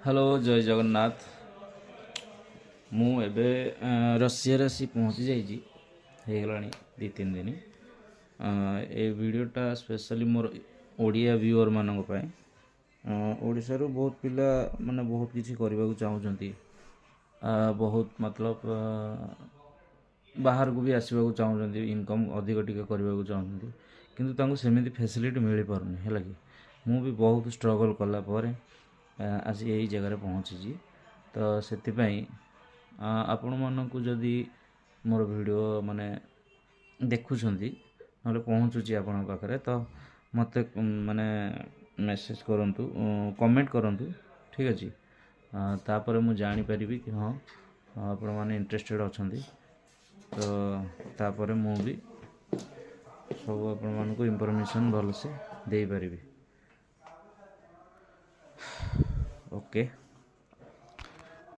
Hello जय जगन्नाथ। ମୁଁ ଏବେ ରଷିଆରେ ଆସି ପହଞ୍ଚି ଯାଇଛି, ହେଇଗଲାଣି 2-3 ଦିନ। ଏ ଭିଡ଼ିଓଟା ସ୍ପେଶାଲି ମୋର ଓଡ଼ିଆ ଭିଉଅର୍ ମାନଙ୍କ ପାଇଁ। ଓଡ଼ିଶାରୁ ବହୁତ ପିଲା ମାନେ ବହୁତ କିଛି କରିବାକୁ ଚାହୁଁଛନ୍ତି, ବହୁତ ମତଲବ ବାହାରକୁ ବି ଆସିବାକୁ ଚାହୁଁଛନ୍ତି, ଇନକମ୍ ଅଧିକ ଟିକେ କରିବାକୁ ଚାହୁଁଛନ୍ତି, କିନ୍ତୁ ତାଙ୍କୁ ସେମିତି ଫ୍ୟାସିଲିଟି ମିଳିପାରୁନି। ହେଲା କି ମୁଁ ବି ବହୁତ ଷ୍ଟ୍ରଗଲ୍ କଲା ପରେ ଆସି ଏଇ ଜାଗାରେ ପହଞ୍ଚିଛି। ତ ସେଥିପାଇଁ ଆପଣମାନଙ୍କୁ ଯଦି ମୋର ଭିଡ଼ିଓ ମାନେ ଦେଖୁଛନ୍ତି ନହେଲେ ପହଞ୍ଚୁଛି ଆପଣଙ୍କ ପାଖରେ, ତ ମୋତେ ମାନେ ମେସେଜ୍ କରନ୍ତୁ, କମେଣ୍ଟ କରନ୍ତୁ, ଠିକ୍ ଅଛି। ତାପରେ ମୁଁ ଜାଣିପାରିବି କି ହଁ ଆପଣମାନେ ଇଣ୍ଟରେଷ୍ଟେଡ଼୍ ଅଛନ୍ତି। ତ ତାପରେ ମୁଁ ବି ସବୁ ଆପଣମାନଙ୍କୁ ଇନଫର୍ମେସନ୍ ଭଲସେ ଦେଇପାରିବି। ଓକେ।